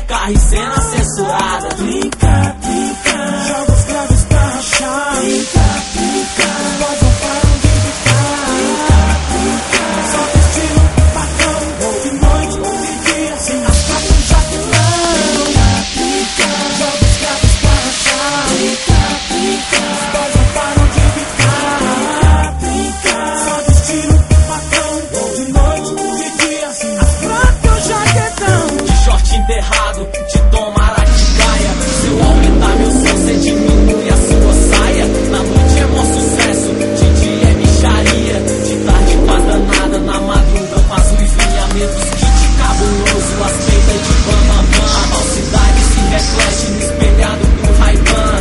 carro e cena censurada. Brinca, brinca, joga os graves pra rachar. Brinca, brinca, os boys não param de brincar. Brinca, brinca, só estilo padrão. De noite, de dia, sem as capas já que não. Brinca, brinca, joga os graves pra rachar. Brinca, brinca, os boys não param de brincar. Brinca, brinca, só estilo padrão. De noite, de dia, sem as capas já que não. De short enterrado, de tomar a gaia. Se eu aumentar meu som, cê diminui a sua saia. Na noite é mó sucesso, de dia é micharia. De tarde faz danada, na madruga faz enviamentos. Kit cabuloso, as peitas de bambambam. A falsidade se reflete no espelhado do Ray-Ban.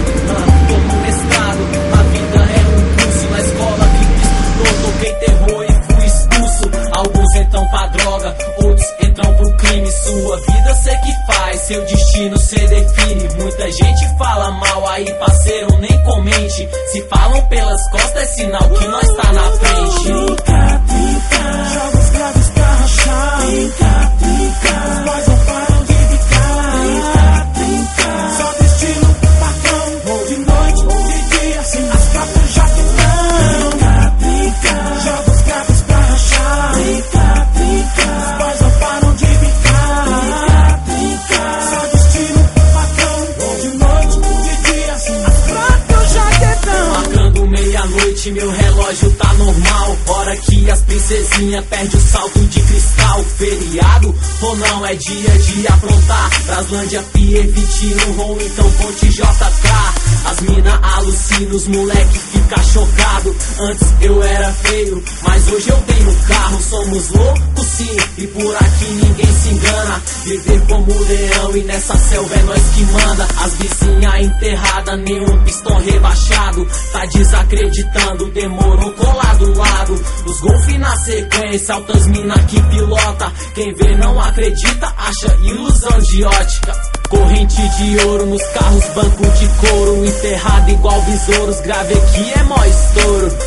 Tô no mestrado, a vida é um curso. Na escola que estudou, toquei terror e fui expulso. Alguns entram pra droga, outros entram pro crime. Sua vida cê que faz, seu destino cê define. Muita gente fala mal aí, parceiro, nem comente. Se falam pelas costas é sinal que nós tá na frente. Brinca, brinca, joga os graves pra rachar. Brinca, brinca, os boys não param de brincar. Brinca, brinca, só de estilo padrão. De noite, de dia, sem as capas já que não. Brinca, brinca, joga os graves pra rachar. Brinca, brinca, os boys não param de brincar. Brinca, brinca, só de estilo padrão. De noite, de dia, sem as capas já que não. Marcando meia-noite, meu relógio tá normal. Hora que as princesinhas perdem o salto de cristal. Feriado ou não é dia de aprontar. Braslândia, Pier 21, ou então Ponte JK. As mina alucinam, os moleque fica chocado. Antes eu era feio, mas hoje eu tenho carro. Somos loucos sim, e por aqui ninguém se engana. Viver como leão e nessa selva é nós que manda. As vizinhas enterradas, nenhum pistão rebaixado. Tá desacreditando, demorou colado lado. Os golfe na sequência, altas mina que pilota. Quem vê não acredita, acha ilusão de ótica. Corrente de ouro nos carros, banco de couro. Enterrado igual besouros, grave aqui é mó estouro.